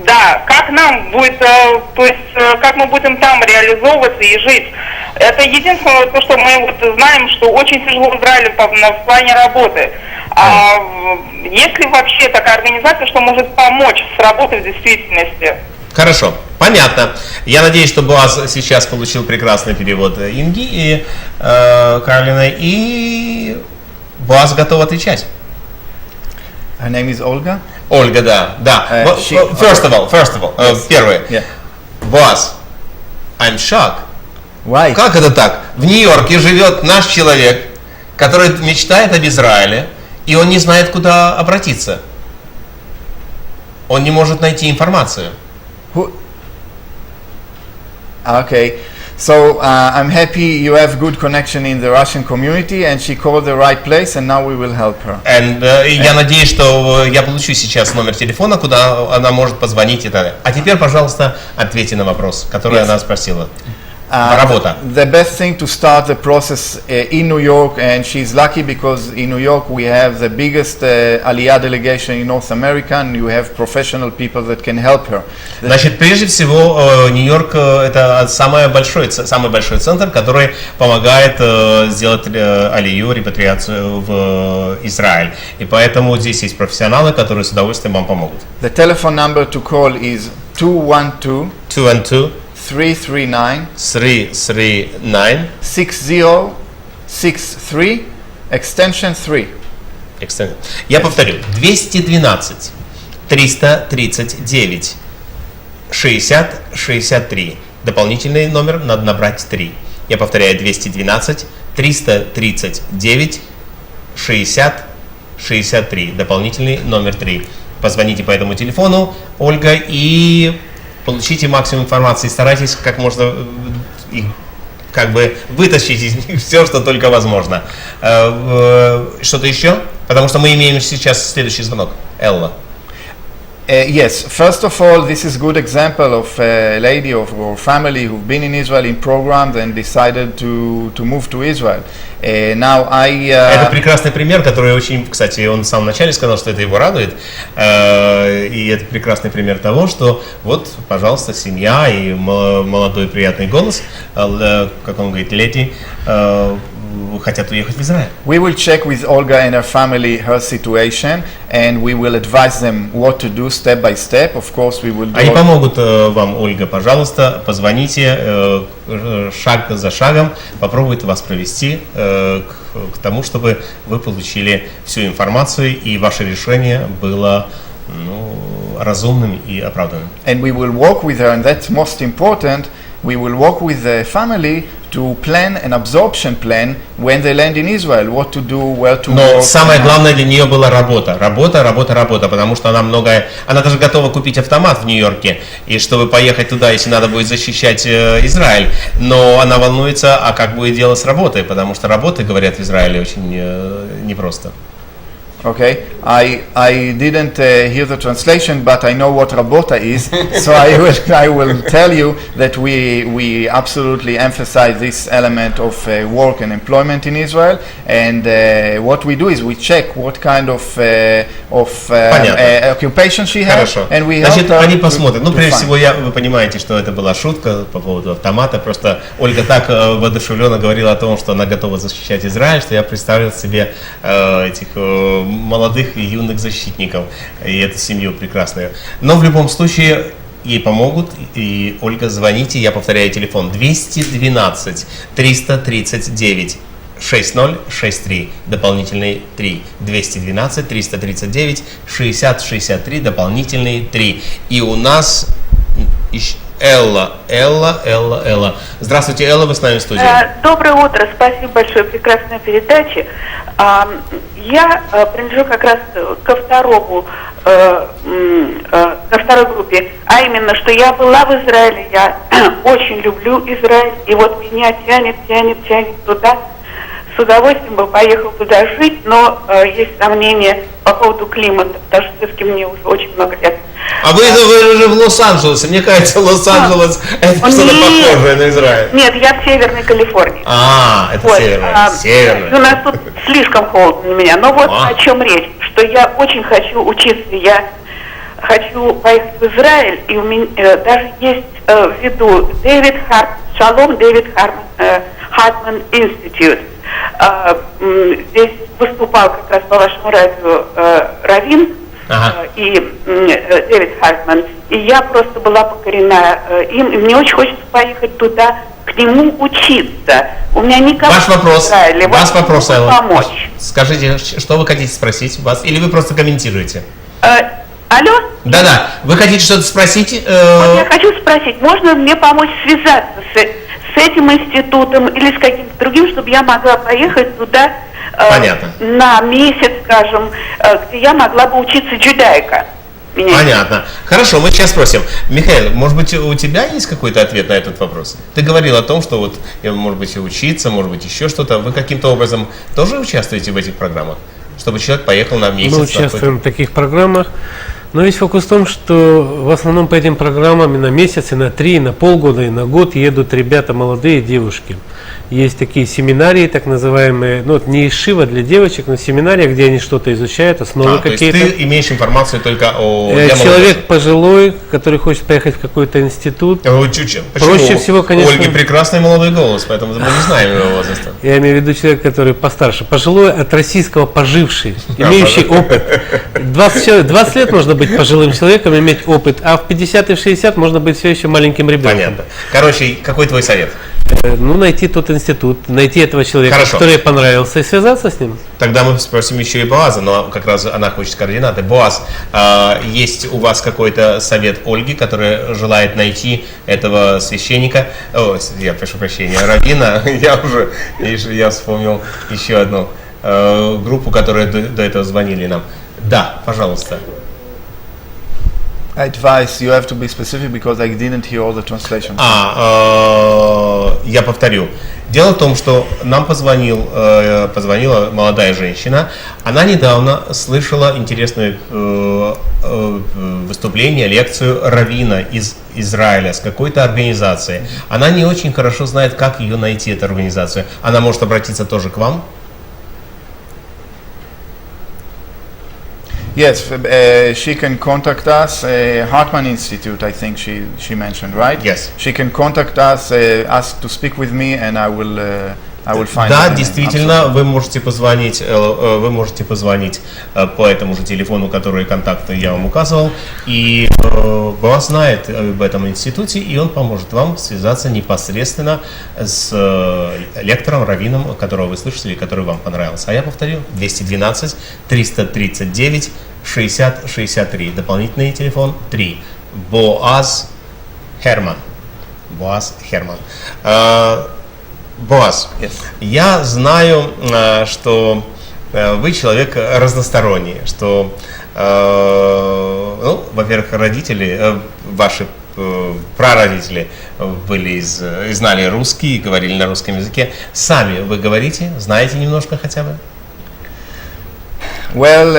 Да, как нам будет, то есть, как мы будем там реализовываться и жить. Это единственное, то, что мы вот знаем, что очень тяжело в Израиле в плане работы. Есть ли вообще такая организация, что может помочь с работой в действительности? Хорошо, понятно. Я надеюсь, что БОАЗ сейчас получил прекрасный перевод Инги и Каролины, и БОАЗ готов отвечать. Her name is Olga. Ольга, да. First of all, yes. Первое. Yeah. БОАЗ, I'm shocked. Why? Как это так? В Нью-Йорке живет наш человек, который мечтает об Израиле, и он не знает, куда обратиться. Он не может найти информацию. Okay, so I'm happy you have good connection in the Russian community, and she called the right place, and now we will help her. Я надеюсь, что я получу сейчас номер телефона, куда она может позвонить и так далее. А теперь, пожалуйста, ответьте на вопрос, который она спросила. Работа. The best thing to start the process in New York, and she's lucky because in New York we have the biggest Aliyah delegation in North America, and you have professional people that can help her. Значит, прежде всего, Нью-Йорк это самый большой центр, который помогает сделать алию, репатриацию в Израиль. И поэтому здесь есть профессионалы, которые с удовольствием вам помогут. The telephone number to call is 212 339 6063 extension 3. Я повторю. 212 339 6063. Дополнительный номер надо набрать 3. Я повторяю. 212 339 6063. Дополнительный номер 3. Позвоните по этому телефону, Ольга, и получите максимум информации, старайтесь как можно вытащить из них все, что только возможно. Что-то еще? Потому что мы имеем сейчас следующий звонок. Элла. Yes, first of all, this is a good example of a lady or family who've been in Israel in programs and decided to move to Israel. Это прекрасный пример, который очень, кстати, он в самом начале сказал, что это его радует. И это прекрасный пример того, что вот, пожалуйста, семья и молодой приятный голос, как он говорит, леди, хотят уехать в Израиль. We will check with Olga and her family her situation, and we will advise them what to do step by step. Of course, we will do. Они помогут вам, Ольга, пожалуйста, позвоните шаг за шагом, попробуют вас провести к тому, чтобы вы получили всю информацию и ваше решение было разумным и оправданным. And we will work with her, and that's most important. We will work with the family to plan an absorption plan when they land in Israel, what to do, where to Но work. самое главное для нее была работа, потому что она даже готова купить автомат в Нью-Йорке, и чтобы поехать туда, если надо будет защищать Израиль, но она волнуется, а как будет дело с работой, потому что работы, говорят, в Израиле очень непросто. Okay, I didn't hear the translation, but I know what rabota is, so I will tell you that we absolutely emphasize this element of work and employment in Israel, and what we do is we check what kind of occupation she has, Хорошо. and we Значит, help her они посмотрят. Ну, to прежде find. всего, вы понимаете, что это была шутка по поводу автомата. Просто Ольга так воодушевленно говорила о том, что она готова защищать Израиль, что я представил себе этих молодых и юных защитников, и эту семью прекрасную. Но в любом случае ей помогут, и Ольга, звоните, я повторяю телефон 212 339 6063, дополнительный 3, 212 339 6063, дополнительный 3. И у нас Элла. Здравствуйте, Элла, вы с нами в студии. Доброе утро, спасибо большое, прекрасная передача. Я принадлежу как раз ко второй группе, а именно, что я была в Израиле, я очень люблю Израиль, и вот меня тянет туда. С удовольствием бы поехал туда жить, но есть сомнения по поводу климата, потому что все-таки мне уже очень много лет. А вы уже в Лос-Анджелесе. Мне кажется, Лос-Анджелес это что-то похожее на Израиль. Нет, я в Северной Калифорнии. Это вот, северная. У нас тут слишком холодно для меня. Но вот о чем речь, что я очень хочу учиться, я хочу поехать в Израиль, и у меня даже есть в виду Дэвид Хартман Институт. Здесь выступал как раз по вашему радио Равин и Дэвид Хартман. И я просто была покорена им, и мне очень хочется поехать туда, к нему учиться. У меня никак Ваш вопрос, в Израиле. ваш вопрос, Элла. Помочь. Скажите, что вы хотите спросить вас, или вы просто комментируете? Алло? Да, вы хотите что-то спросить? Вот я хочу спросить, можно мне помочь связаться с этим институтом или с каким-то другим, чтобы я могла поехать туда на месяц, скажем, где я могла бы учиться джудаика. Понятно. Хорошо, мы сейчас спросим. Михаил, может быть, у тебя есть какой-то ответ на этот вопрос? Ты говорил о том, что вот, может быть, учиться, может быть, еще что-то. Вы каким-то образом тоже участвуете в этих программах? Чтобы человек поехал на месяц? Мы участвуем в таких программах. Но весь фокус в том, что в основном по этим программам и на месяц, и на 3, и на полгода, и на год едут ребята молодые, девушки. Есть такие семинарии, так называемые, ну, не ишива для девочек, но семинарии, где они что-то изучают, основы какие-то. То есть ты имеешь информацию только о... Человек пожилой, который хочет поехать в какой-то институт. Почему? Проще всего, конечно... У Ольги прекрасный молодой голос, поэтому мы не знаем его возраста. Я имею в виду человек, который постарше. Пожилой от российского поживший, имеющий опыт. 20 лет можно быть пожилым человеком, иметь опыт, а в 50 и в 60 можно быть все еще маленьким ребенком. Понятно. Короче, какой твой совет? Ну, найти тот институт, найти этого человека, который понравился, и связаться с ним. Тогда мы спросим еще и Боаза, но как раз она хочет координаты. Боаз, есть у вас какой-то совет Ольги, которая желает найти этого священника? Я прошу прощения, раввина. Я вспомнил еще одну группу, которые до этого звонили нам. Да, пожалуйста. Advice, you have to be specific because I didn't hear all the translation. Я повторю. Дело в том, что нам позвонила молодая женщина. Она недавно слышала интересное выступление, лекцию раввина из Израиля с какой-то организацией. Она не очень хорошо знает, как ее найти, эту организацию. Она может обратиться тоже к вам? Yes, she can contact us. Hartman Institute, I think she mentioned, right? Yes. She can contact us, ask to speak with me, and I will find. Да, действительно, вы можете позвонить по этому же телефону, который контакты я вам указывал, и БОАЗ знает об этом институте, и он поможет вам связаться непосредственно с лектором, раввином, которого вы слышали, который вам понравился. А я повторю, 212 339 6063, дополнительный телефон 3, BOAZ HERMAN. Боаз, я знаю, что вы человек разносторонний, что, ну, во-первых, родители, ваши прародители знали русский, говорили на русском языке. Сами вы говорите, знаете немножко хотя бы? Well,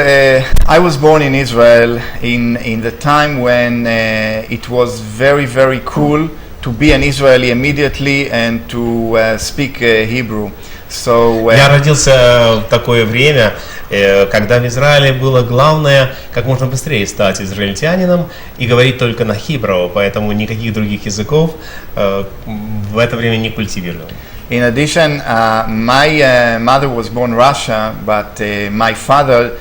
I was born in Israel in the time when it was very, very cool to be an Israeli immediately and to speak Hebrew. So, я родился в такое время, когда в Израиле было главное как можно быстрее стать израильтянином и говорить только на хибру, поэтому никаких других языков в это время не культивировали. In addition, my mother was born in Russia, but my father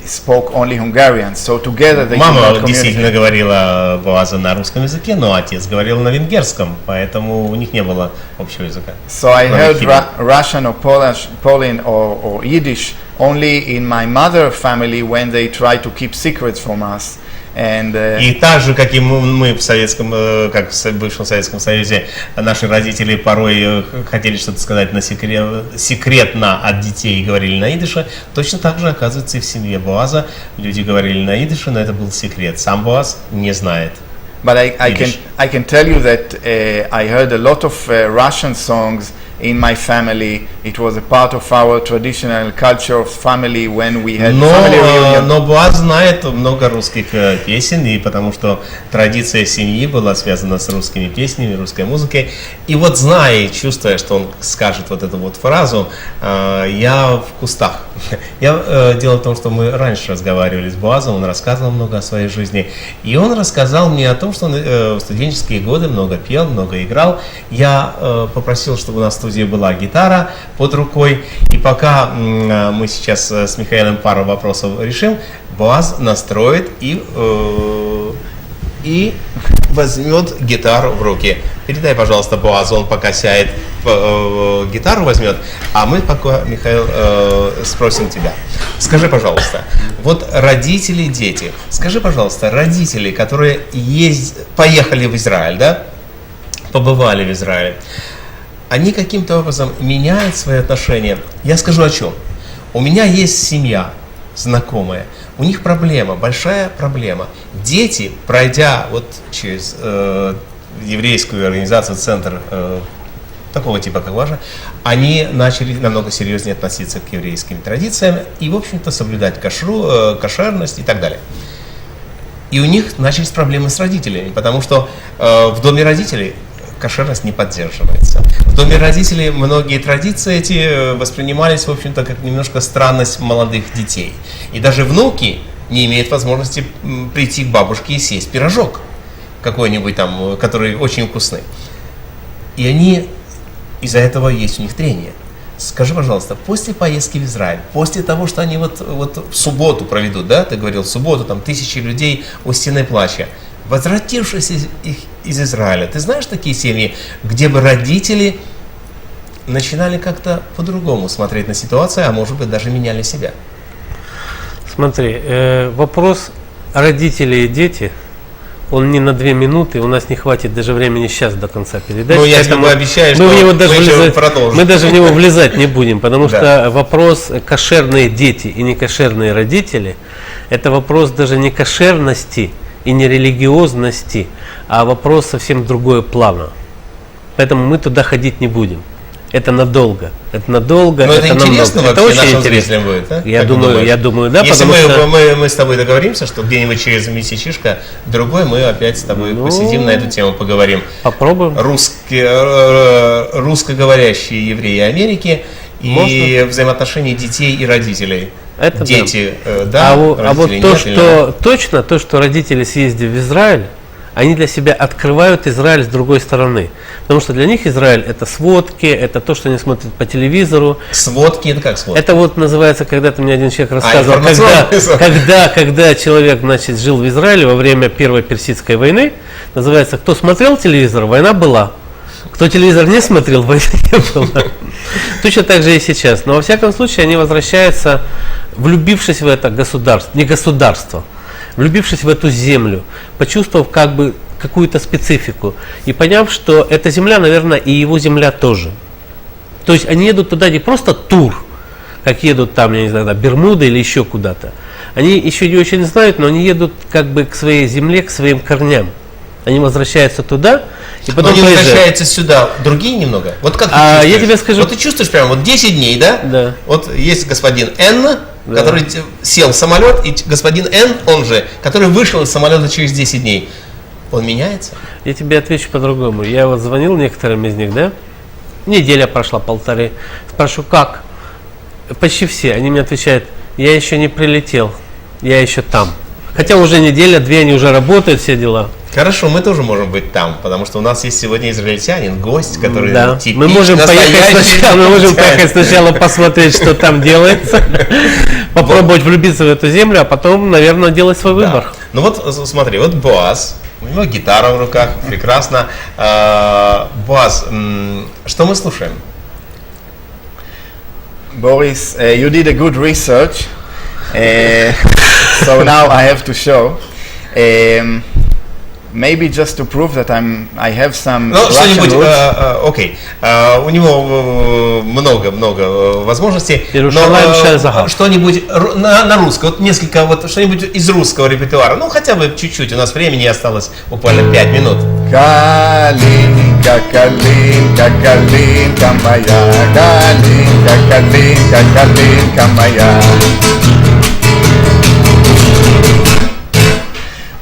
spoke only Hungarian. So together they could not Мама communicate. действительно говорила Боаза на русском языке, но отец говорил на венгерском, поэтому у них не было общего языка. So I heard Russian or Polish, or Yiddish only in my mother family when they tried to keep secrets from us. И так же, как и мы в советском, как в бывшем Советском Союзе, наши родители порой хотели что-то сказать секретно от детей и говорили на идише, точно так же, оказывается, и в семье Боаза люди говорили на идише, но это был секрет. Сам Боаз не знает. But I can tell you that I heard a lot of Russian songs in my family. It was a part of our traditional culture of family when we had family reunion. Но Боаз знает много русских песен, и потому что традиция семьи была связана с русскими песнями, русской музыкой. И вот зная и чувствуя, что он скажет вот эту вот фразу, я в кустах. Дело в том, что мы раньше разговаривали с Боазом, он рассказывал много о своей жизни, и он рассказал мне о том, что он в студенческие годы много пел, много играл. Я попросил, чтобы у нас в студии была гитара под рукой, и пока мы сейчас с Михаилом пару вопросов решим, Боаз настроит и возьмет гитару в руки. Передай, пожалуйста, Боазу, он пока сядет, гитару возьмет, а мы пока, Михаил, спросим тебя. Скажи, пожалуйста, вот родители, дети, скажи, пожалуйста, родители, которые поехали в Израиль, да, побывали в Израиле, они каким-то образом меняют свои отношения. Я скажу о чем. У меня есть семья знакомая, у них проблема, большая проблема. Дети, пройдя вот через еврейскую организацию, центр такого типа, как ваша, они начали намного серьезнее относиться к еврейским традициям и, в общем-то, соблюдать кошерность и так далее. И у них начались проблемы с родителями, потому что в доме родителей кошерность не поддерживается. В доме родителей многие традиции эти воспринимались, в общем-то, как немножко странность молодых детей. И даже внуки не имеют возможности прийти к бабушке и съесть пирожок какой-нибудь там, который очень вкусный. И они, из-за этого есть у них трение. Скажи, пожалуйста, после поездки в Израиль, после того, что они вот в субботу проведут, да, ты говорил, в субботу, там тысячи людей у стены плача, возвратившись из Израиля, ты знаешь такие семьи, где бы родители начинали как-то по-другому смотреть на ситуацию, а может быть даже меняли себя? Смотри, вопрос родители и дети, он не на 2 минуты, у нас не хватит даже времени сейчас до конца передачи. Ну, я тебе обещаю, что мы даже в него влезать не будем, потому что вопрос кошерные дети и некошерные родители, это вопрос даже не кошерности и не религиозности, а вопрос совсем другого плана. Поэтому мы туда ходить не будем. Это надолго. Это надолго. Но это интересно намного. вообще это очень нашим интересно. зрителям будет, да? Я думаю, да. Если что... мы с тобой договоримся, что где-нибудь через месячишко другой мы опять с тобой посидим на эту тему, поговорим. Попробуем. Русскоговорящие евреи Америки и взаимоотношения детей и родителей. Это дети, да. А вот то, что точно, то, что родители, съездив в Израиль, они для себя открывают Израиль с другой стороны. Потому что для них Израиль это сводки, это то, что они смотрят по телевизору. Сводки, это как сводки? Это вот называется, когда-то мне один человек рассказывал, когда человек, значит, жил в Израиле во время Первой Персидской войны, называется, кто смотрел телевизор, война была. Кто телевизор не смотрел, войны не было. Точно так же и сейчас. Но во всяком случае они возвращаются, влюбившись в это государство, не государство, влюбившись в эту землю, почувствовав как бы какую-то специфику и поняв, что эта земля, наверное, и его земля тоже. То есть они едут туда не просто тур, как едут там, я не знаю, на Бермуды или еще куда-то. Они еще не очень знают, но они едут как бы к своей земле, к своим корням. Они возвращаются туда, и потом они возвращаются сюда другие немного. Вот как ты чувствуешь? Я тебе скажу. Вот ты чувствуешь прямо, вот 10 дней, да? Да. Вот есть господин Н, который сел в самолет, и господин Н, он же, который вышел из самолета через 10 дней. Он меняется? Я тебе отвечу по-другому. Я вот звонил некоторым из них, да? Неделя прошла, полторы. Спрашиваю, как? Почти все. Они мне отвечают, я еще не прилетел, я еще там. Хотя уже неделя, две они уже работают, все дела. Хорошо, мы тоже можем быть там, потому что у нас есть сегодня израильтянин, гость, который типичный, мы можем поехать сначала посмотреть, что там делается, попробовать влюбиться в эту землю, а потом, наверное, делать свой выбор. Ну вот смотри, вот Боаз, у него гитара в руках, прекрасно. Боаз, что мы слушаем? Boris, you did a good research, so now I have to show. Maybe just to prove that I have some Russian roots. Окей. У него много возможностей. Но что-нибудь на русском, вот несколько, вот что-нибудь из русского репертуара. Ну, хотя бы чуть-чуть. У нас времени осталось буквально 5 минут. Калинка, калинка, калинка моя, калинка, калинка, калинка моя.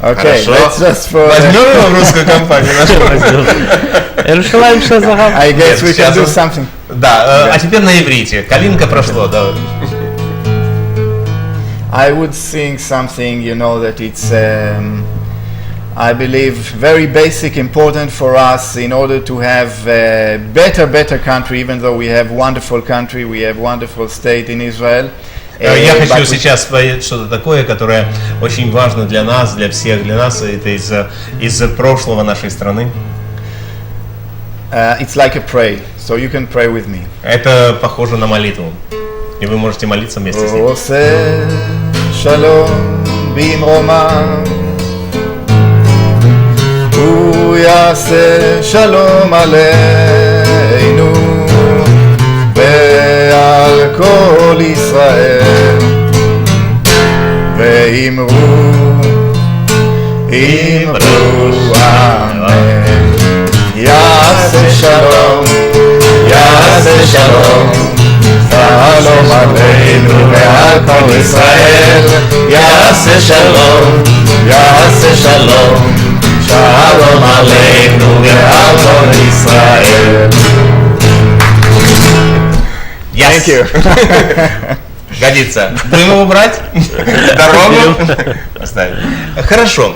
Okay, let's just for возьмем его в русскую компанию. I guess we can do something. Да, а теперь на иврите. Калинка прошло, да. I would sing something, you know, that it's, I believe, very basic, important for us in order to have a better country, even though we have wonderful country, we have wonderful state in Israel. Я хочу сейчас спеть что-то такое, которое очень важно для нас, для всех, для нас. Это из прошлого нашей страны. It's like a prayer, so you can pray with me. Это похоже на молитву, и вы можете молиться вместе с ним. Осе шалом бимромам, hu yaseh shalom aleinu. ועל כל ישראל ואמרו אמן יעשה שלום שלום עלינו ועל כל ישראל יעשה שלום שלום עלינו ועל כל ישראל. Thank you. Годится. Будем его брать? Дорогу? Оставим. Хорошо.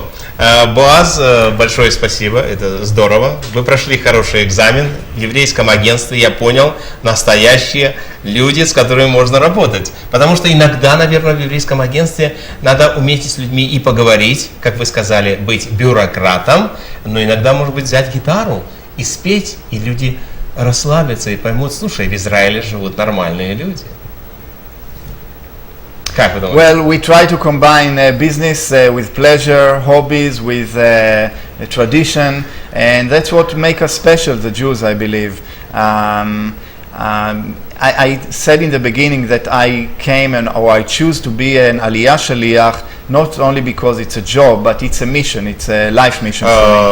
Боаз, большое спасибо, это здорово. Вы прошли хороший экзамен в еврейском агентстве, я понял, настоящие люди, с которыми можно работать. Потому что иногда, наверное, в еврейском агентстве надо уметь с людьми и поговорить, как вы сказали, быть бюрократом, но иногда, может быть, взять гитару и спеть, и люди расслабятся и поймут, слушай, в Израиле живут нормальные люди. Как вы думаете? Well, we try to combine business with pleasure, hobbies with tradition, and that's what makes us special, the Jews, I believe. I said in the beginning that I came or I choose to be an Aliyah Shaliach not only because it's a job, but it's a mission, it's a life mission.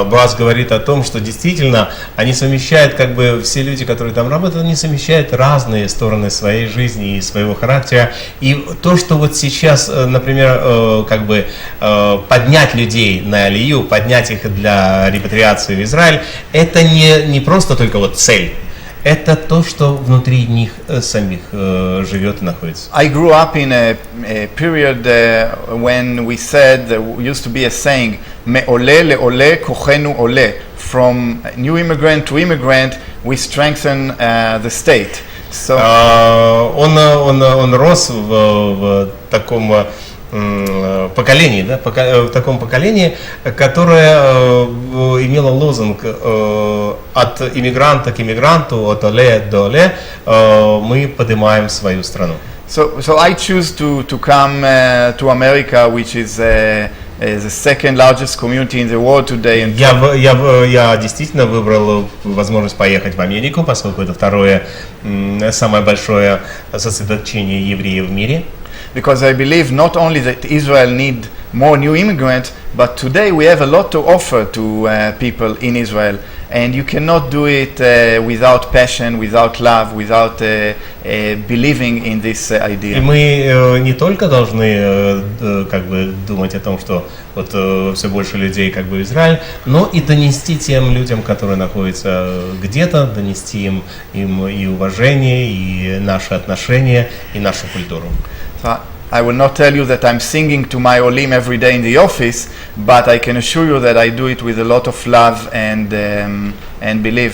Боаз говорит о том, что действительно они совмещают, как бы все люди, которые там работают, они совмещают разные стороны своей жизни и своего характера. И то, что вот сейчас, например, как бы поднять людей на Алию, поднять их для репатриации в Израиль, это не просто только вот цель. Это то, что внутри них самих живет и находится. I grew up in a period when we said, there used to be a saying, "Me'ole le'ole kochenu ole." From new immigrant to immigrant, we strengthen the state. So он рос в таком поколении, да, в таком поколении, которое имело лозунг от иммигранта к иммигранту, от оле до оле, мы поднимаем свою страну. So I choose to come to America, which is the second largest community in the world today. And Я действительно выбрал возможность поехать в Америку, поскольку это второе самое большое сосредоточение евреев в мире. Because I believe not only that Israel need more new immigrants, but today we have a lot to offer to people in Israel, and you cannot do it without passion, without love, without believing in this idea. И мы не только должны как бы думать о том, что вот все больше людей как бы в Израиль, но и донести тем людям, которые находятся где-то, донести им и уважение, и наши отношения, и нашу культуру. So I will not tell you that I'm singing to my olim every day in the office, but I can assure you that I do it with a lot of love and belief.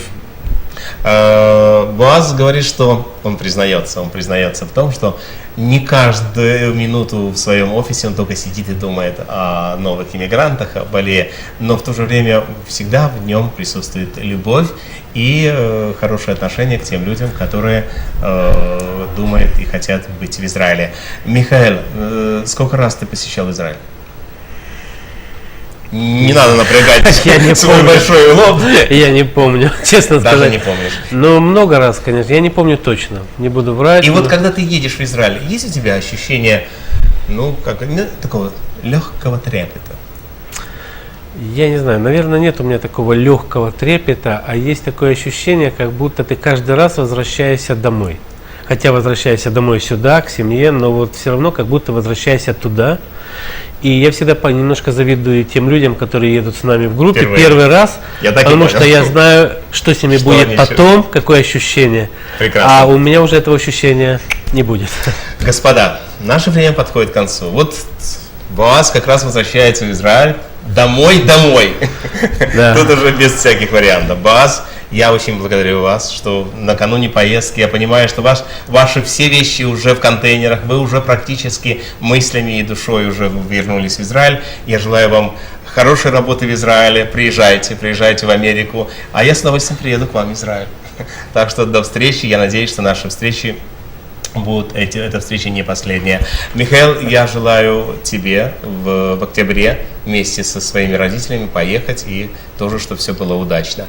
БОАЗ говорит, что он признается в том, что не каждую минуту в своем офисе он только сидит и думает о новых иммигрантах, о более, но в то же время всегда в нем присутствует любовь и хорошее отношение к тем людям, которые думают и хотят быть в Израиле. Михаил, сколько раз ты посещал Израиль? Не надо напрягать свой большой лоб. Я не помню, честно сказать. Даже не помнишь. Ну, много раз, конечно. Я не помню точно. Не буду врать. И вот когда ты едешь в Израиль, есть у тебя ощущение, ну, как такого легкого трепета? Я не знаю, наверное, нет у меня такого легкого трепета, а есть такое ощущение, как будто ты каждый раз возвращаешься домой. Хотя возвращаешься домой сюда, к семье, но вот все равно как будто возвращаешься туда. И я всегда немножко завидую тем людям, которые едут с нами в группе первый раз, потому что я знаю, что с ними будет потом, какое ощущение. Прекрасно. А у меня уже этого ощущения не будет. Господа, наше время подходит к концу. Вот БОАЗ как раз возвращается в Израиль. Домой. Да. Тут уже без всяких вариантов. БОАЗ, я очень благодарю вас, что накануне поездки, я понимаю, что ваши все вещи уже в контейнерах, вы уже практически мыслями и душой уже вернулись в Израиль. Я желаю вам хорошей работы в Израиле. Приезжайте в Америку, а я с удовольствием приеду к вам в Израиль. Так что до встречи, я надеюсь, что наши встречи эта встреча не последняя. Михаил, я желаю тебе в октябре вместе со своими родителями поехать и тоже, чтобы все было удачно.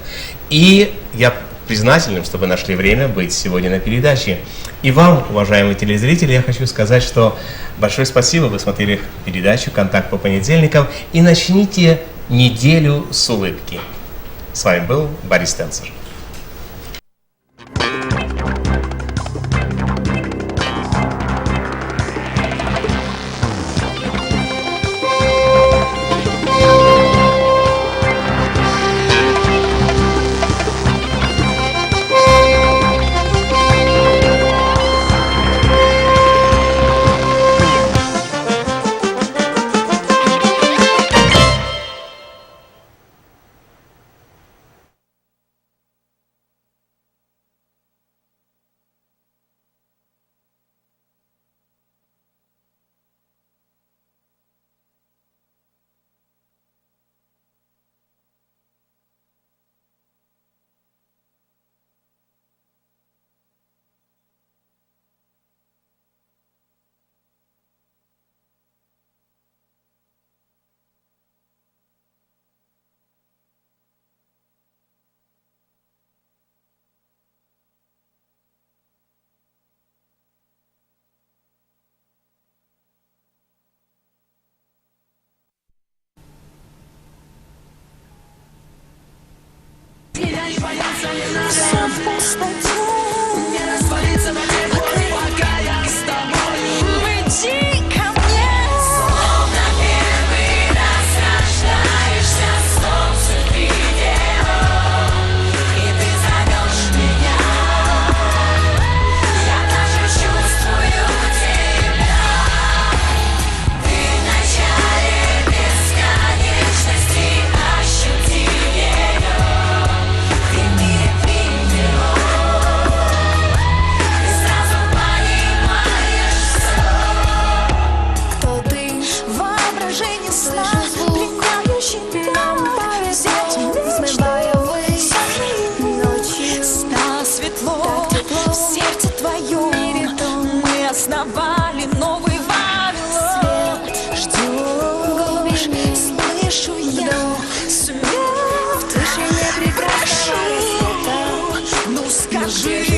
И я признателен, что вы нашли время быть сегодня на передаче. И вам, уважаемые телезрители, я хочу сказать, что большое спасибо, вы смотрели передачу «Контакт по понедельникам» и начните неделю с улыбки. С вами был Борис Тенцер. RAJE.